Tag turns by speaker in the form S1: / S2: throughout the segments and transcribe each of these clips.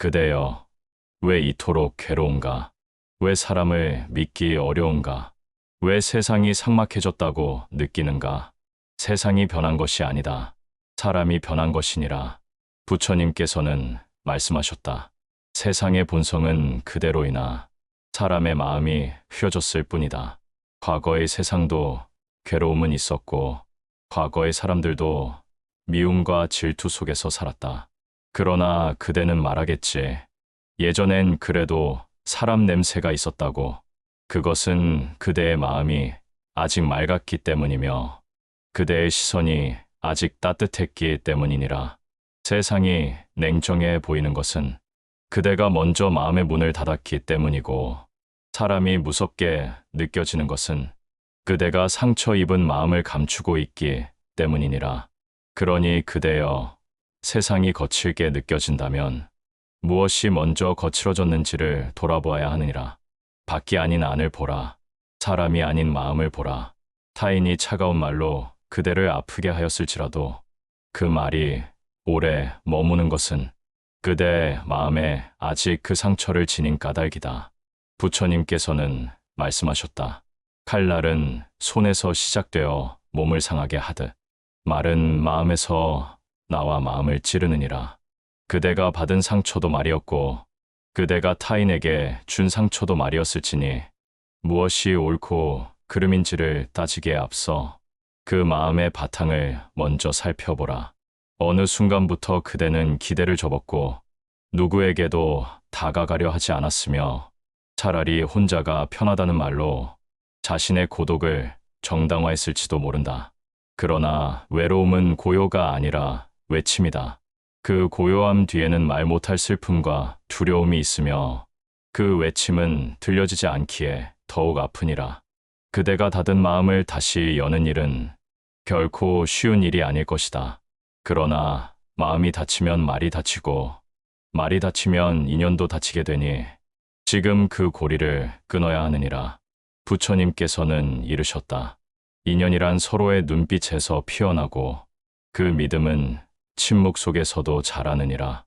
S1: 그대여, 왜 이토록 괴로운가? 왜 사람을 믿기 어려운가? 왜 세상이 삭막해졌다고 느끼는가? 세상이 변한 것이 아니다. 사람이 변한 것이니라. 부처님께서는 말씀하셨다. 세상의 본성은 그대로이나 사람의 마음이 휘어졌을 뿐이다. 과거의 세상도 괴로움은 있었고, 과거의 사람들도 미움과 질투 속에서 살았다. 그러나 그대는 말하겠지. 예전엔 그래도 사람 냄새가 있었다고. 그것은 그대의 마음이 아직 맑았기 때문이며 그대의 시선이 아직 따뜻했기 때문이니라. 세상이 냉정해 보이는 것은 그대가 먼저 마음의 문을 닫았기 때문이고, 사람이 무섭게 느껴지는 것은 그대가 상처 입은 마음을 감추고 있기 때문이니라. 그러니 그대여, 세상이 거칠게 느껴진다면 무엇이 먼저 거칠어졌는지를 돌아보아야 하느니라. 밖이 아닌 안을 보라. 사람이 아닌 마음을 보라. 타인이 차가운 말로 그대를 아프게 하였을지라도 그 말이 오래 머무는 것은 그대의 마음에 아직 그 상처를 지닌 까닭이다. 부처님께서는 말씀하셨다. 칼날은 손에서 시작되어 몸을 상하게 하듯 말은 마음에서 나와 마음을 찌르느니라. 그대가 받은 상처도 말이었고 그대가 타인에게 준 상처도 말이었을지니 무엇이 옳고 그름인지를 따지기에 앞서 그 마음의 바탕을 먼저 살펴보라. 어느 순간부터 그대는 기대를 접었고 누구에게도 다가가려 하지 않았으며 차라리 혼자가 편하다는 말로 자신의 고독을 정당화했을지도 모른다. 그러나 외로움은 고요가 아니라 외침이다. 그 고요함 뒤에는 말 못할 슬픔과 두려움이 있으며 그 외침은 들려지지 않기에 더욱 아프니라. 그대가 닫은 마음을 다시 여는 일은 결코 쉬운 일이 아닐 것이다. 그러나 마음이 닫히면 말이 닫히고 말이 닫히면 인연도 닫히게 되니 지금 그 고리를 끊어야 하느니라. 부처님께서는 이르셨다. 인연이란 서로의 눈빛에서 피어나고 그 믿음은 침묵 속에서도 자라느니라.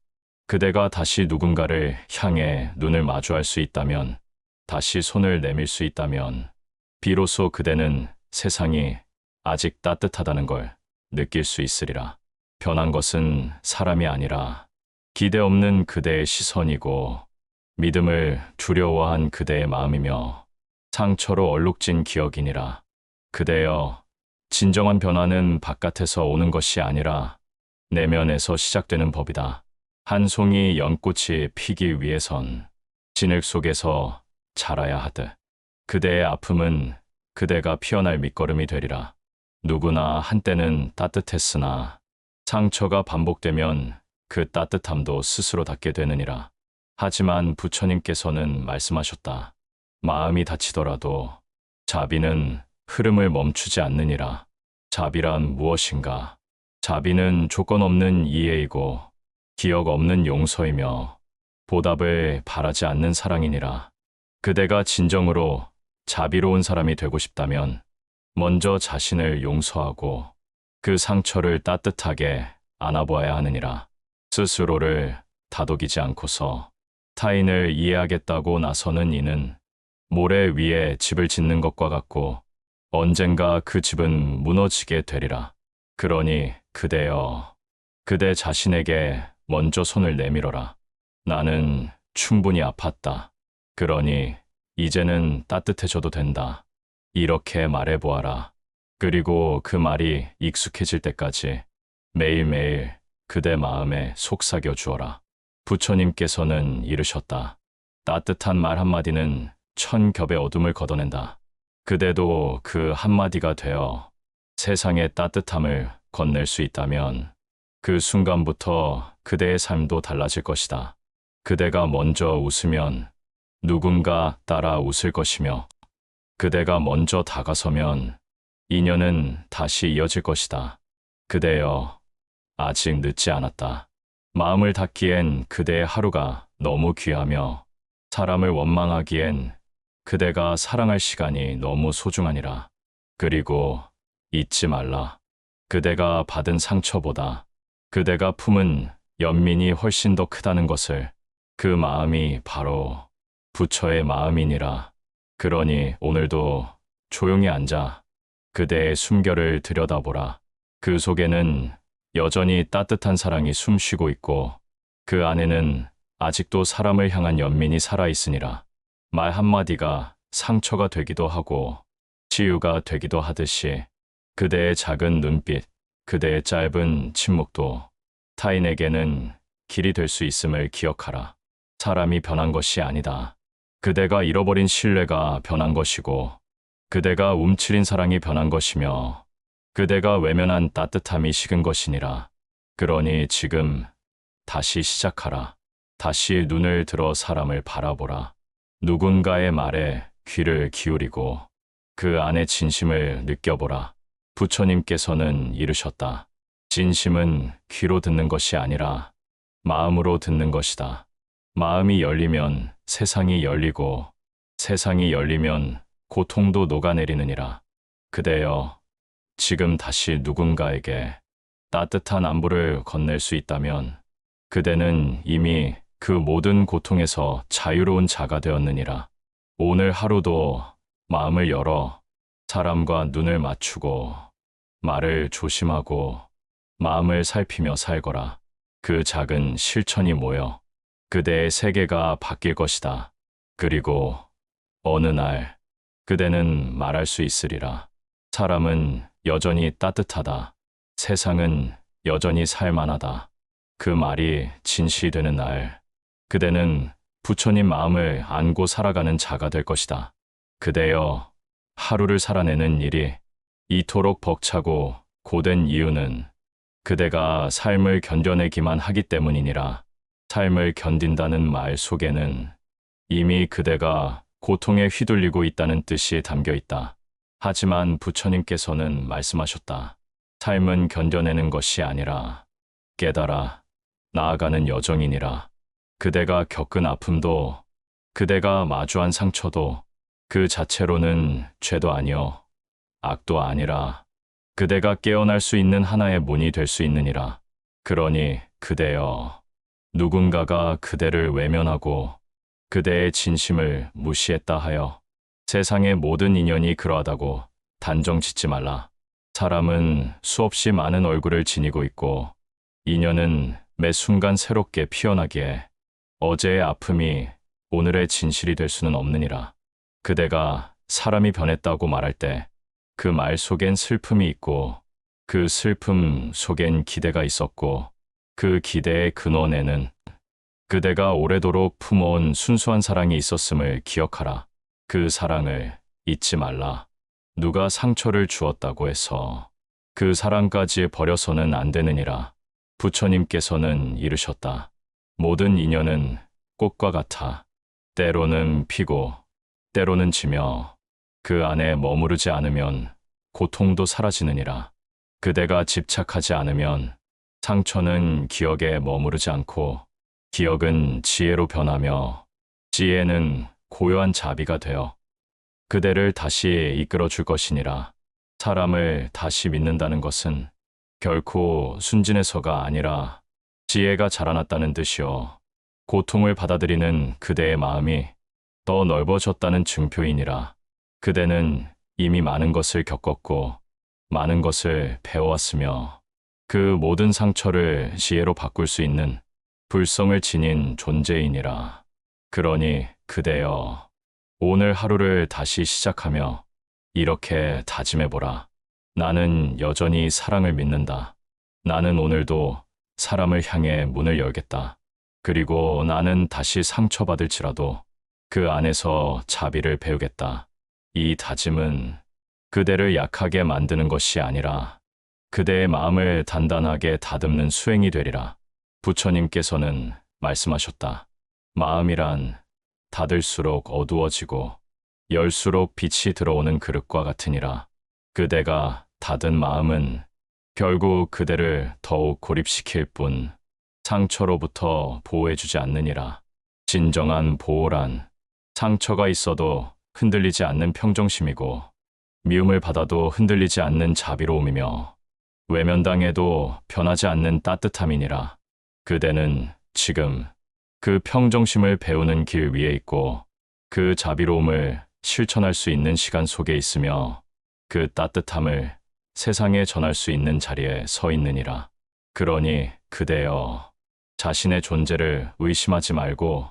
S1: 그대가 다시 누군가를 향해 눈을 마주할 수 있다면, 다시 손을 내밀 수 있다면 비로소 그대는 세상이 아직 따뜻하다는 걸 느낄 수 있으리라. 변한 것은 사람이 아니라 기대 없는 그대의 시선이고 믿음을 두려워한 그대의 마음이며 상처로 얼룩진 기억이니라. 그대여, 진정한 변화는 바깥에서 오는 것이 아니라 내면에서 시작되는 법이다. 한 송이 연꽃이 피기 위해선 진흙 속에서 자라야 하듯 그대의 아픔은 그대가 피어날 밑거름이 되리라. 누구나 한때는 따뜻했으나 상처가 반복되면 그 따뜻함도 스스로 닿게 되느니라. 하지만 부처님께서는 말씀하셨다. 마음이 다치더라도 자비는 흐름을 멈추지 않느니라. 자비란 무엇인가? 자비는 조건 없는 이해이고 기억 없는 용서이며 보답을 바라지 않는 사랑이니라. 그대가 진정으로 자비로운 사람이 되고 싶다면 먼저 자신을 용서하고 그 상처를 따뜻하게 안아보아야 하느니라. 스스로를 다독이지 않고서 타인을 이해하겠다고 나서는 이는 모래 위에 집을 짓는 것과 같고 언젠가 그 집은 무너지게 되리라. 그러니 그대여, 그대 자신에게 먼저 손을 내밀어라. 나는 충분히 아팠다. 그러니 이제는 따뜻해져도 된다. 이렇게 말해보아라. 그리고 그 말이 익숙해질 때까지 매일매일 그대 마음에 속삭여 주어라. 부처님께서는 이르셨다. 따뜻한 말 한마디는 천 겹의 어둠을 걷어낸다. 그대도 그 한마디가 되어 세상의 따뜻함을 건넬 수 있다면 그 순간부터 그대의 삶도 달라질 것이다. 그대가 먼저 웃으면 누군가 따라 웃을 것이며 그대가 먼저 다가서면 인연은 다시 이어질 것이다. 그대여, 아직 늦지 않았다. 마음을 닫기엔 그대의 하루가 너무 귀하며 사람을 원망하기엔 그대가 사랑할 시간이 너무 소중하니라. 그리고 잊지 말라. 그대가 받은 상처보다 그대가 품은 연민이 훨씬 더 크다는 것을 그 마음이 바로 부처의 마음이니라. 그러니 오늘도 조용히 앉아 그대의 숨결을 들여다보라. 그 속에는 여전히 따뜻한 사랑이 숨쉬고 있고 그 안에는 아직도 사람을 향한 연민이 살아있으니라. 말 한마디가 상처가 되기도 하고 치유가 되기도 하듯이 그대의 작은 눈빛, 그대의 짧은 침묵도 타인에게는 길이 될 수 있음을 기억하라. 사람이 변한 것이 아니다. 그대가 잃어버린 신뢰가 변한 것이고 그대가 움츠린 사랑이 변한 것이며 그대가 외면한 따뜻함이 식은 것이니라. 그러니 지금 다시 시작하라. 다시 눈을 들어 사람을 바라보라. 누군가의 말에 귀를 기울이고 그 안의 진심을 느껴보라. 부처님께서는 이르셨다. 진심은 귀로 듣는 것이 아니라 마음으로 듣는 것이다. 마음이 열리면 세상이 열리고 세상이 열리면 고통도 녹아내리느니라. 그대여, 지금 다시 누군가에게 따뜻한 안부를 건넬 수 있다면 그대는 이미 그 모든 고통에서 자유로운 자가 되었느니라. 오늘 하루도 마음을 열어 사람과 눈을 맞추고 말을 조심하고 마음을 살피며 살거라. 그 작은 실천이 모여 그대의 세계가 바뀔 것이다. 그리고 어느 날 그대는 말할 수 있으리라. 사람은 여전히 따뜻하다. 세상은 여전히 살만하다. 그 말이 진실이 되는 날, 그대는 부처님 마음을 안고 살아가는 자가 될 것이다. 그대여, 하루를 살아내는 일이 이토록 벅차고 고된 이유는 그대가 삶을 견뎌내기만 하기 때문이니라. 삶을 견딘다는 말 속에는 이미 그대가 고통에 휘둘리고 있다는 뜻이 담겨 있다. 하지만 부처님께서는 말씀하셨다. 삶은 견뎌내는 것이 아니라 깨달아 나아가는 여정이니라. 그대가 겪은 아픔도 그대가 마주한 상처도 그 자체로는 죄도 아니요 악도 아니라 그대가 깨어날 수 있는 하나의 문이 될 수 있느니라. 그러니 그대여, 누군가가 그대를 외면하고 그대의 진심을 무시했다 하여 세상의 모든 인연이 그러하다고 단정 짓지 말라. 사람은 수없이 많은 얼굴을 지니고 있고 인연은 매 순간 새롭게 피어나기에 어제의 아픔이 오늘의 진실이 될 수는 없느니라. 그대가 사람이 변했다고 말할 때 그 말 속엔 슬픔이 있고 그 슬픔 속엔 기대가 있었고 그 기대의 근원에는 그대가 오래도록 품어온 순수한 사랑이 있었음을 기억하라. 그 사랑을 잊지 말라. 누가 상처를 주었다고 해서 그 사랑까지 버려서는 안 되느니라. 부처님께서는 이르셨다. 모든 인연은 꽃과 같아 때로는 피고 때로는 지며 그 안에 머무르지 않으면 고통도 사라지느니라. 그대가 집착하지 않으면 상처는 기억에 머무르지 않고 기억은 지혜로 변하며 지혜는 고요한 자비가 되어 그대를 다시 이끌어 줄 것이니라. 사람을 다시 믿는다는 것은 결코 순진해서가 아니라 지혜가 자라났다는 뜻이요. 고통을 받아들이는 그대의 마음이 더 넓어졌다는 증표이니라. 그대는 이미 많은 것을 겪었고 많은 것을 배워왔으며 그 모든 상처를 지혜로 바꿀 수 있는 불성을 지닌 존재이니라. 그러니 그대여, 오늘 하루를 다시 시작하며 이렇게 다짐해보라. 나는 여전히 사랑을 믿는다. 나는 오늘도 사람을 향해 문을 열겠다. 그리고 나는 다시 상처받을지라도 그 안에서 자비를 배우겠다. 이 다짐은 그대를 약하게 만드는 것이 아니라 그대의 마음을 단단하게 다듬는 수행이 되리라. 부처님께서는 말씀하셨다. 마음이란 닫을수록 어두워지고 열수록 빛이 들어오는 그릇과 같으니라. 그대가 닫은 마음은 결국 그대를 더욱 고립시킬 뿐 상처로부터 보호해주지 않느니라. 진정한 보호란 상처가 있어도 흔들리지 않는 평정심이고 미움을 받아도 흔들리지 않는 자비로움이며 외면당해도 변하지 않는 따뜻함이니라. 그대는 지금 그 평정심을 배우는 길 위에 있고 그 자비로움을 실천할 수 있는 시간 속에 있으며 그 따뜻함을 세상에 전할 수 있는 자리에 서 있느니라. 그러니 그대여, 자신의 존재를 의심하지 말고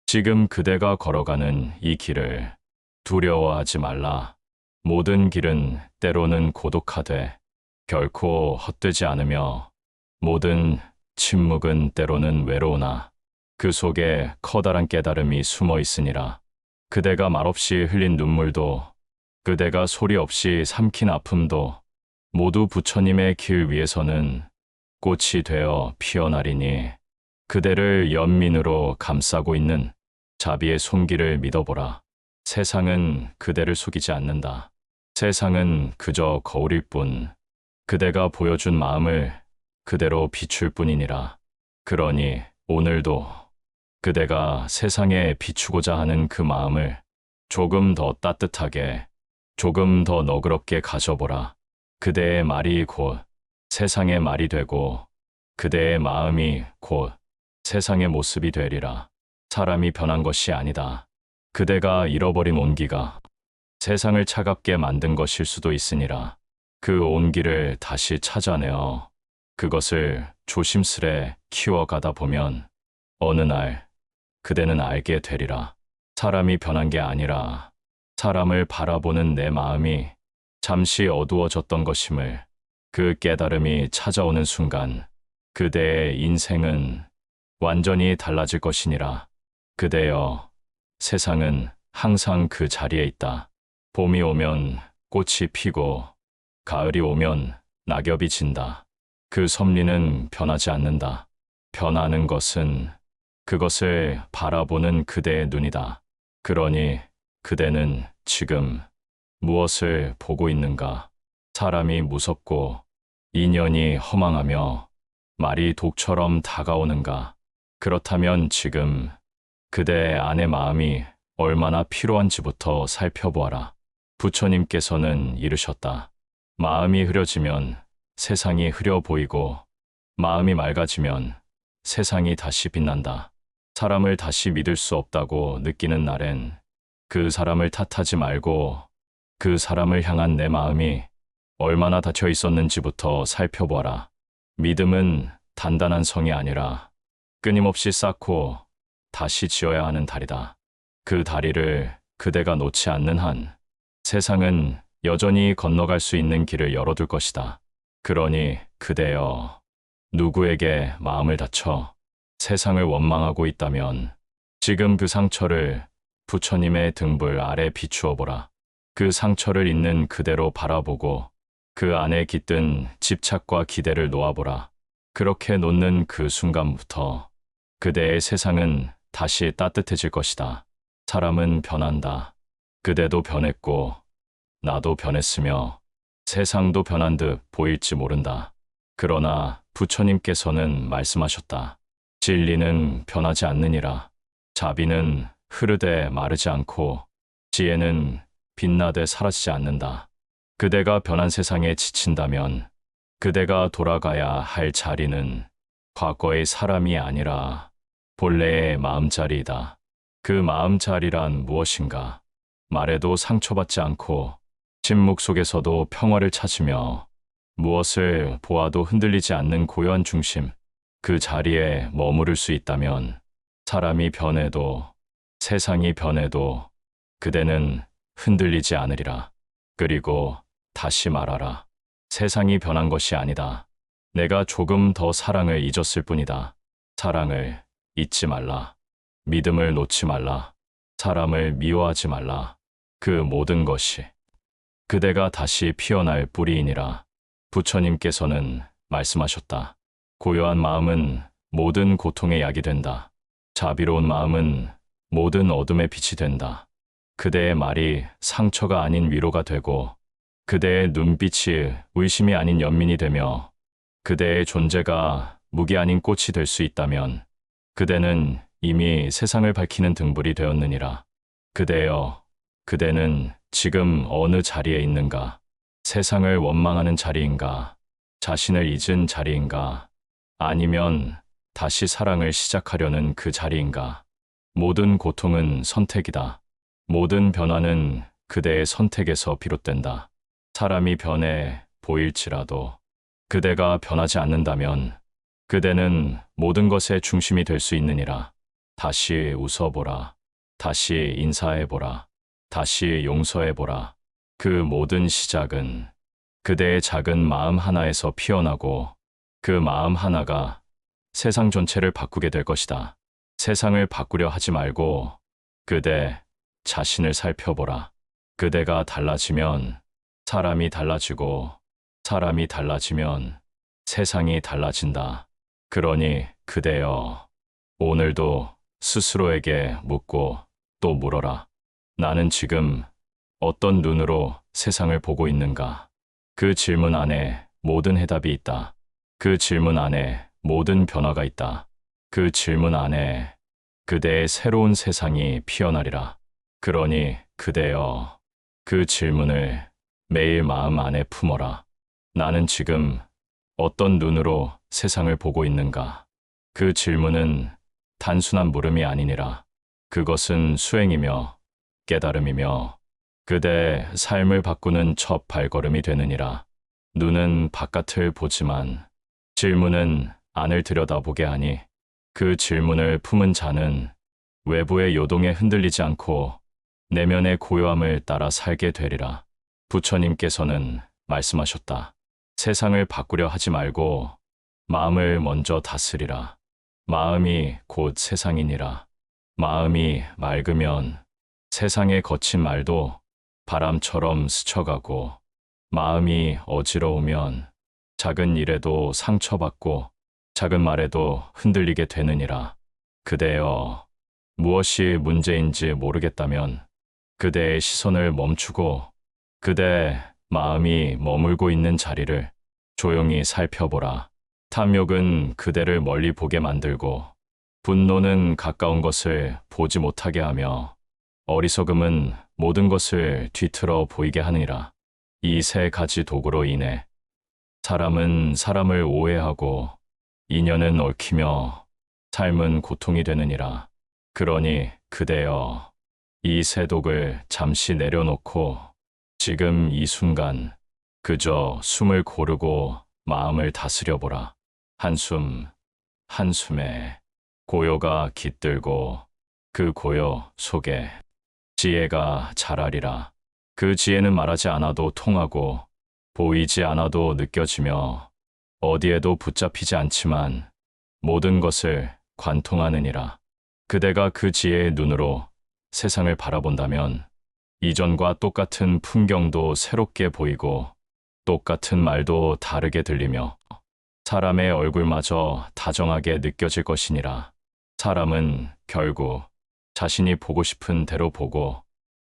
S1: 지금 그대가 걸어가는 이 길을 두려워하지 말라. 모든 길은 때로는 고독하되 결코 헛되지 않으며 모든 침묵은 때로는 외로우나 그 속에 커다란 깨달음이 숨어 있으니라. 그대가 말없이 흘린 눈물도 그대가 소리 없이 삼킨 아픔도 모두 부처님의 길 위에서는 꽃이 되어 피어나리니 그대를 연민으로 감싸고 있는 자비의 손길을 믿어보라. 세상은 그대를 속이지 않는다. 세상은 그저 거울일 뿐 그대가 보여준 마음을 그대로 비출 뿐이니라. 그러니 오늘도 그대가 세상에 비추고자 하는 그 마음을 조금 더 따뜻하게, 조금 더 너그럽게 가져보라. 그대의 말이 곧 세상의 말이 되고 그대의 마음이 곧 세상의 모습이 되리라. 사람이 변한 것이 아니다. 그대가 잃어버린 온기가 세상을 차갑게 만든 것일 수도 있으니라. 그 온기를 다시 찾아내어 그것을 조심스레 키워가다 보면 어느 날 그대는 알게 되리라. 사람이 변한 게 아니라 사람을 바라보는 내 마음이 잠시 어두워졌던 것임을 그 깨달음이 찾아오는 순간 그대의 인생은 완전히 달라질 것이니라. 그대여, 세상은 항상 그 자리에 있다. 봄이 오면 꽃이 피고 가을이 오면 낙엽이 진다. 그 섭리는 변하지 않는다. 변하는 것은 그것을 바라보는 그대의 눈이다. 그러니 그대는 지금 무엇을 보고 있는가? 사람이 무섭고 인연이 허망하며 말이 독처럼 다가오는가? 그렇다면 지금 그대의 안의 마음이 얼마나 필요한지부터 살펴보아라. 부처님께서는 이르셨다. 마음이 흐려지면 세상이 흐려 보이고 마음이 맑아지면 세상이 다시 빛난다. 사람을 다시 믿을 수 없다고 느끼는 날엔 그 사람을 탓하지 말고 그 사람을 향한 내 마음이 얼마나 닫혀 있었는지부터 살펴보아라. 믿음은 단단한 성이 아니라 끊임없이 쌓고 다시 지어야 하는 다리다. 그 다리를 그대가 놓지 않는 한 세상은 여전히 건너갈 수 있는 길을 열어둘 것이다. 그러니 그대여, 누구에게 마음을 닫혀 세상을 원망하고 있다면 지금 그 상처를 부처님의 등불 아래 비추어 보라. 그 상처를 있는 그대로 바라보고 그 안에 깃든 집착과 기대를 놓아보라. 그렇게 놓는 그 순간부터 그대의 세상은 다시 따뜻해질 것이다. 사람은 변한다. 그대도 변했고 나도 변했으며 세상도 변한 듯 보일지 모른다. 그러나 부처님께서는 말씀하셨다. 진리는 변하지 않느니라. 자비는 흐르되 마르지 않고 지혜는 빛나되 사라지지 않는다. 그대가 변한 세상에 지친다면 그대가 돌아가야 할 자리는 과거의 사람이 아니라 본래의 마음자리이다. 그 마음자리란 무엇인가? 말해도 상처받지 않고 침묵 속에서도 평화를 찾으며 무엇을 보아도 흔들리지 않는 고요한 중심, 그 자리에 머무를 수 있다면 사람이 변해도 세상이 변해도 그대는 흔들리지 않으리라. 그리고 다시 말하라. 세상이 변한 것이 아니다. 내가 조금 더 사랑을 잊었을 뿐이다. 사랑을 잊지 말라. 믿음을 놓지 말라. 사람을 미워하지 말라. 그 모든 것이 그대가 다시 피어날 뿌리이니라. 부처님께서는 말씀하셨다. 고요한 마음은 모든 고통의 약이 된다. 자비로운 마음은 모든 어둠의 빛이 된다. 그대의 말이 상처가 아닌 위로가 되고 그대의 눈빛이 의심이 아닌 연민이 되며 그대의 존재가 무기 아닌 꽃이 될 수 있다면 그대는 이미 세상을 밝히는 등불이 되었느니라. 그대여, 그대는 지금 어느 자리에 있는가? 세상을 원망하는 자리인가? 자신을 잊은 자리인가? 아니면 다시 사랑을 시작하려는 그 자리인가? 모든 고통은 선택이다. 모든 변화는 그대의 선택에서 비롯된다. 사람이 변해 보일지라도 그대가 변하지 않는다면 그대는 모든 것의 중심이 될 수 있느니라. 다시 웃어보라. 다시 인사해보라. 다시 용서해보라. 그 모든 시작은 그대의 작은 마음 하나에서 피어나고 그 마음 하나가 세상 전체를 바꾸게 될 것이다. 세상을 바꾸려 하지 말고 그대 자신을 살펴보라. 그대가 달라지면 사람이 달라지고 사람이 달라지면 세상이 달라진다. 그러니 그대여, 오늘도 스스로에게 묻고 또 물어라. 나는 지금 어떤 눈으로 세상을 보고 있는가? 그 질문 안에 모든 해답이 있다. 그 질문 안에 모든 변화가 있다. 그 질문 안에 그대의 새로운 세상이 피어나리라. 그러니 그대여, 그 질문을 매일 마음 안에 품어라. 나는 지금 어떤 눈으로 세상을 보고 있는가? 그 질문은 단순한 물음이 아니니라. 그것은 수행이며 깨달음이며 그대의 삶을 바꾸는 첫 발걸음이 되느니라. 눈은 바깥을 보지만 질문은 안을 들여다보게 하니 그 질문을 품은 자는 외부의 요동에 흔들리지 않고 내면의 고요함을 따라 살게 되리라. 부처님께서는 말씀하셨다. 세상을 바꾸려 하지 말고 마음을 먼저 다스리라. 마음이 곧 세상이니라. 마음이 맑으면 세상의 거친 말도 바람처럼 스쳐가고 마음이 어지러우면 작은 일에도 상처받고 작은 말에도 흔들리게 되느니라. 그대여, 무엇이 문제인지 모르겠다면 그대의 시선을 멈추고 그대 마음이 머물고 있는 자리를 조용히 살펴보라. 탐욕은 그대를 멀리 보게 만들고 분노는 가까운 것을 보지 못하게 하며 어리석음은 모든 것을 뒤틀어 보이게 하느니라. 이 세 가지 도구로 인해 사람은 사람을 오해하고 인연은 얽히며 삶은 고통이 되느니라. 그러니 그대여, 이 세 독을 잠시 내려놓고 지금 이 순간 그저 숨을 고르고 마음을 다스려보라. 한숨, 한숨에 고요가 깃들고 그 고요 속에 지혜가 자라리라. 그 지혜는 말하지 않아도 통하고 보이지 않아도 느껴지며 어디에도 붙잡히지 않지만 모든 것을 관통하느니라. 그대가 그 지혜의 눈으로 세상을 바라본다면 이전과 똑같은 풍경도 새롭게 보이고 똑같은 말도 다르게 들리며 사람의 얼굴마저 다정하게 느껴질 것이니라. 사람은 결국 자신이 보고 싶은 대로 보고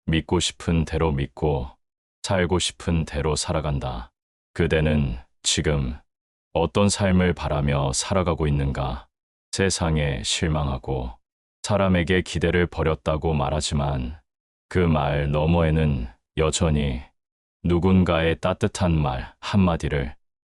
S1: 믿고 싶은 대로 믿고 살고 싶은 대로 살아간다. 그대는 지금 어떤 삶을 바라며 살아가고 있는가? 세상에 실망하고 사람에게 기대를 버렸다고 말하지만 그 말 너머에는 여전히 누군가의 따뜻한 말 한마디를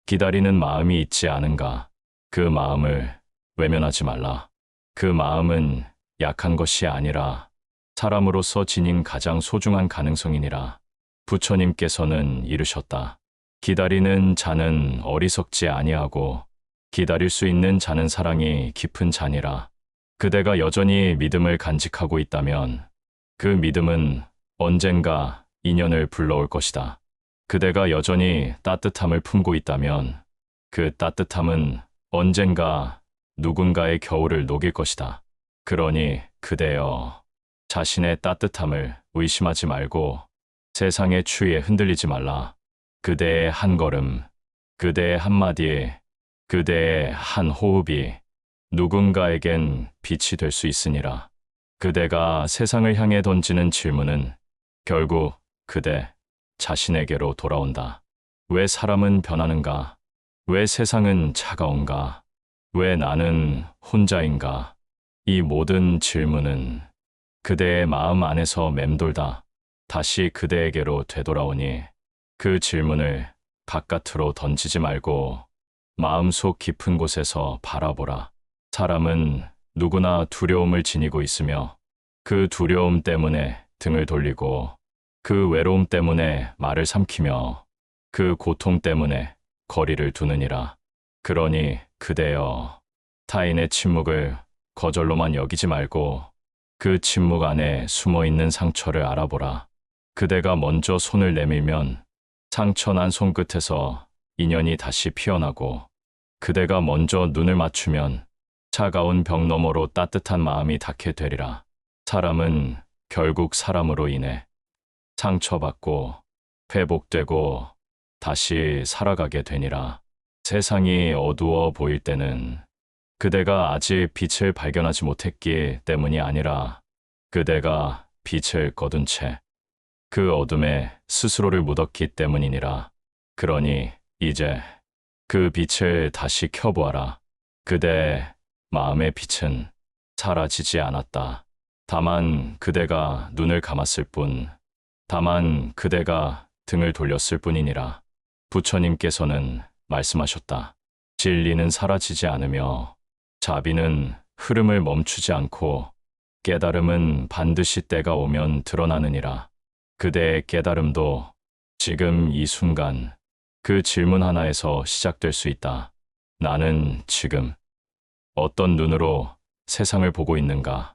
S1: 기다리는 마음이 있지 않은가? 그 마음을 외면하지 말라. 그 마음은 약한 것이 아니라 사람으로서 지닌 가장 소중한 가능성이니라. 부처님께서는 이르셨다. 기다리는 자는 어리석지 아니하고 기다릴 수 있는 자는 사랑이 깊은 자니라. 그대가 여전히 믿음을 간직하고 있다면 그 믿음은 언젠가 인연을 불러올 것이다. 그대가 여전히 따뜻함을 품고 있다면 그 따뜻함은 언젠가 누군가의 겨울을 녹일 것이다. 그러니 그대여, 자신의 따뜻함을 의심하지 말고 세상의 추위에 흔들리지 말라. 그대의 한 걸음, 그대의 한마디, 그대의 한 호흡이 누군가에겐 빛이 될 수 있으니라. 그대가 세상을 향해 던지는 질문은 결국 그대 자신에게로 돌아온다. 왜 사람은 변하는가? 왜 세상은 차가운가? 왜 나는 혼자인가? 이 모든 질문은 그대의 마음 안에서 맴돌다 다시 그대에게로 되돌아오니 그 질문을 바깥으로 던지지 말고 마음속 깊은 곳에서 바라보라. 사람은 누구나 두려움을 지니고 있으며 그 두려움 때문에 등을 돌리고 그 외로움 때문에 말을 삼키며 그 고통 때문에 거리를 두느니라. 그러니 그대여 타인의 침묵을 거절로만 여기지 말고 그 침묵 안에 숨어 있는 상처를 알아보라. 그대가 먼저 손을 내밀면 상처난 손끝에서 인연이 다시 피어나고 그대가 먼저 눈을 맞추면 차가운 벽 너머로 따뜻한 마음이 닿게 되리라. 사람은 결국 사람으로 인해 상처받고 회복되고 다시 살아가게 되니라. 세상이 어두워 보일 때는 그대가 아직 빛을 발견하지 못했기 때문이 아니라 그대가 빛을 거둔 채 그 어둠에 스스로를 묻었기 때문이니라. 그러니 이제 그 빛을 다시 켜보아라. 그대의 마음의 빛은 사라지지 않았다. 다만 그대가 눈을 감았을 뿐, 다만 그대가 등을 돌렸을 뿐이니라. 부처님께서는 말씀하셨다. 진리는 사라지지 않으며 자비는 흐름을 멈추지 않고 깨달음은 반드시 때가 오면 드러나느니라. 그대의 깨달음도 지금 이 순간 그 질문 하나에서 시작될 수 있다. 나는 지금 어떤 눈으로 세상을 보고 있는가?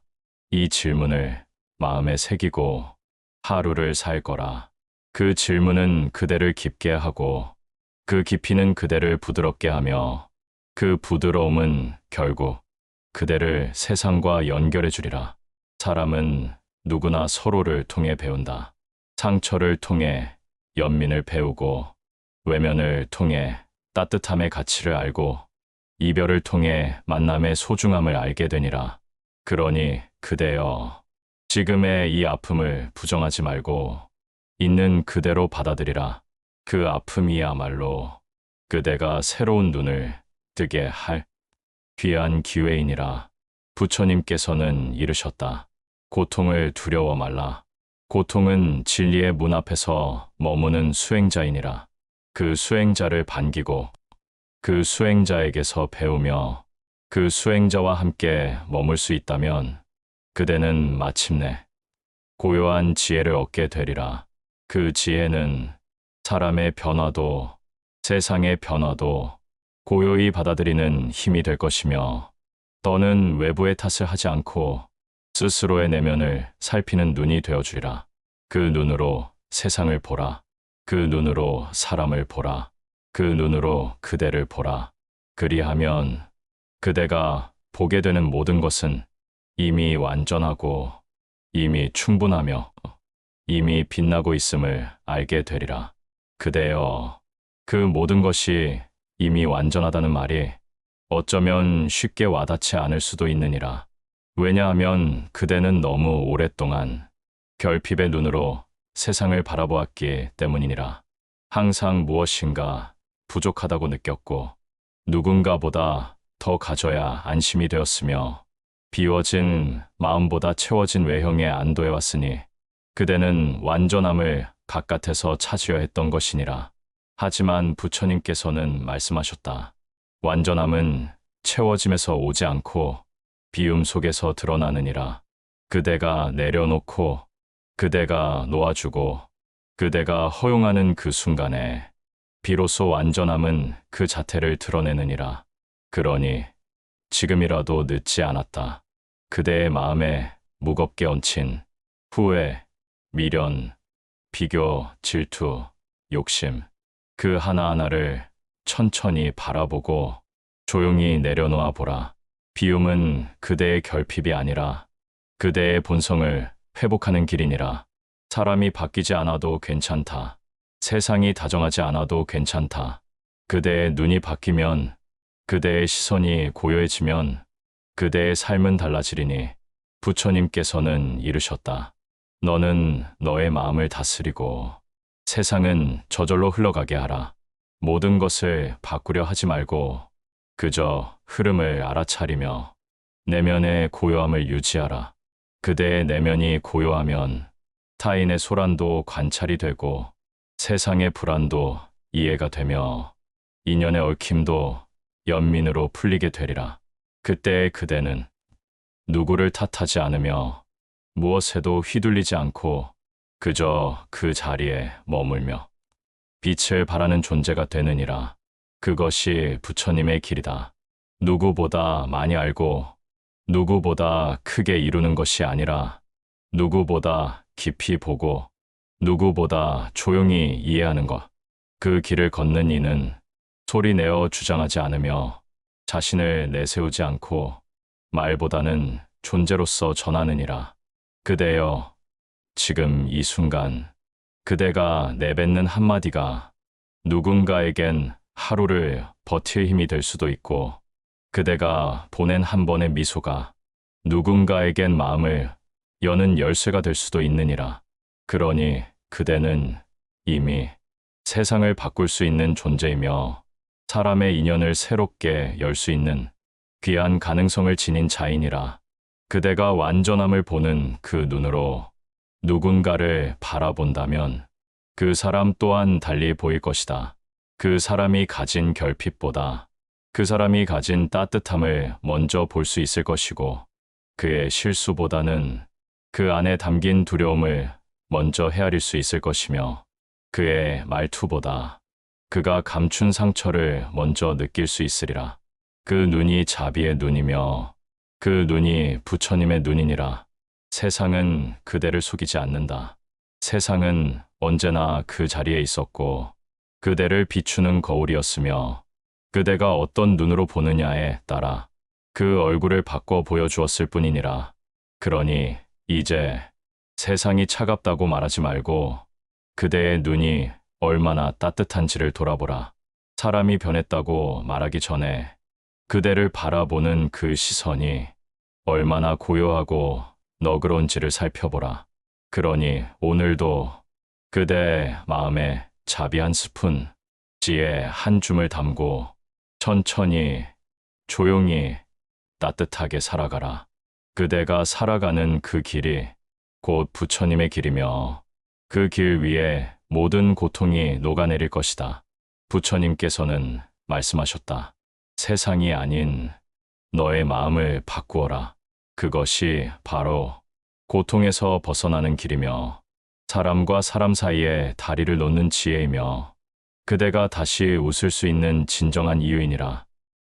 S1: 이 질문을 마음에 새기고 하루를 살 거라. 그 질문은 그대를 깊게 하고 그 깊이는 그대를 부드럽게 하며 그 부드러움은 결국 그대를 세상과 연결해 주리라. 사람은 누구나 서로를 통해 배운다. 상처를 통해 연민을 배우고 외면을 통해 따뜻함의 가치를 알고 이별을 통해 만남의 소중함을 알게 되니라. 그러니 그대여 지금의 이 아픔을 부정하지 말고 있는 그대로 받아들이라. 그 아픔이야말로 그대가 새로운 눈을 뜨게 할 귀한 기회이니라. 부처님께서는 이르셨다. 고통을 두려워 말라. 고통은 진리의 문 앞에서 머무는 수행자이니라. 그 수행자를 반기고 그 수행자에게서 배우며 그 수행자와 함께 머물 수 있다면 그대는 마침내 고요한 지혜를 얻게 되리라. 그 지혜는 사람의 변화도 세상의 변화도 고요히 받아들이는 힘이 될 것이며 더는 외부의 탓을 하지 않고 스스로의 내면을 살피는 눈이 되어주리라. 그 눈으로 세상을 보라. 그 눈으로 사람을 보라. 그 눈으로 그대를 보라. 그리하면 그대가 보게 되는 모든 것은 이미 완전하고 이미 충분하며 이미 빛나고 있음을 알게 되리라. 그대여, 그 모든 것이 이미 완전하다는 말이 어쩌면 쉽게 와닿지 않을 수도 있느니라. 왜냐하면 그대는 너무 오랫동안 결핍의 눈으로 세상을 바라보았기 때문이니라. 항상 무엇인가 부족하다고 느꼈고 누군가보다 더 가져야 안심이 되었으며 비워진 마음보다 채워진 외형에 안도해왔으니 그대는 완전함을 바깥에서 찾으려 했던 것이니라. 하지만 부처님께서는 말씀하셨다. 완전함은 채워짐에서 오지 않고 비움 속에서 드러나느니라. 그대가 내려놓고 그대가 놓아주고 그대가 허용하는 그 순간에 비로소 완전함은 그 자태를 드러내느니라. 그러니 지금이라도 늦지 않았다. 그대의 마음에 무겁게 얹힌 후회, 미련, 비교, 질투, 욕심 그 하나하나를 천천히 바라보고 조용히 내려놓아 보라. 비움은 그대의 결핍이 아니라 그대의 본성을 회복하는 길이니라. 사람이 바뀌지 않아도 괜찮다. 세상이 다정하지 않아도 괜찮다. 그대의 눈이 바뀌면 그대의 시선이 고요해지면 그대의 삶은 달라지리니 부처님께서는 이르셨다. 너는 너의 마음을 다스리고 세상은 저절로 흘러가게 하라. 모든 것을 바꾸려 하지 말고 그저 흐름을 알아차리며 내면의 고요함을 유지하라. 그대의 내면이 고요하면 타인의 소란도 관찰이 되고 세상의 불안도 이해가 되며 인연의 얽힘도 연민으로 풀리게 되리라. 그때 그대는 누구를 탓하지 않으며 무엇에도 휘둘리지 않고 그저 그 자리에 머물며 빛을 발하는 존재가 되느니라. 그것이 부처님의 길이다. 누구보다 많이 알고 누구보다 크게 이루는 것이 아니라 누구보다 깊이 보고 누구보다 조용히 이해하는 것. 그 길을 걷는 이는 소리 내어 주장하지 않으며 자신을 내세우지 않고 말보다는 존재로서 전하느니라. 그대여, 지금 이 순간 그대가 내뱉는 한마디가 누군가에겐 하루를 버틸 힘이 될 수도 있고 그대가 보낸 한 번의 미소가 누군가에겐 마음을 여는 열쇠가 될 수도 있느니라. 그러니 그대는 이미 세상을 바꿀 수 있는 존재이며 사람의 인연을 새롭게 열 수 있는 귀한 가능성을 지닌 자이니라. 그대가 완전함을 보는 그 눈으로 누군가를 바라본다면 그 사람 또한 달리 보일 것이다. 그 사람이 가진 결핍보다 그 사람이 가진 따뜻함을 먼저 볼 수 있을 것이고 그의 실수보다는 그 안에 담긴 두려움을 먼저 헤아릴 수 있을 것이며 그의 말투보다 그가 감춘 상처를 먼저 느낄 수 있으리라. 그 눈이 자비의 눈이며 그 눈이 부처님의 눈이니라. 세상은 그대를 속이지 않는다. 세상은 언제나 그 자리에 있었고 그대를 비추는 거울이었으며 그대가 어떤 눈으로 보느냐에 따라 그 얼굴을 바꿔 보여주었을 뿐이니라. 그러니 이제 세상이 차갑다고 말하지 말고 그대의 눈이 얼마나 따뜻한지를 돌아보라. 사람이 변했다고 말하기 전에 그대를 바라보는 그 시선이 얼마나 고요하고 너그러운지를 살펴보라. 그러니 오늘도 그대의 마음에 자비 한 스푼, 지혜 한 줌을 담고 천천히, 조용히, 따뜻하게 살아가라. 그대가 살아가는 그 길이 곧 부처님의 길이며 그 길 위에 모든 고통이 녹아내릴 것이다. 부처님께서는 말씀하셨다. 세상이 아닌 너의 마음을 바꾸어라. 그것이 바로 고통에서 벗어나는 길이며 사람과 사람 사이에 다리를 놓는 지혜이며 그대가 다시 웃을 수 있는 진정한 이유이니라.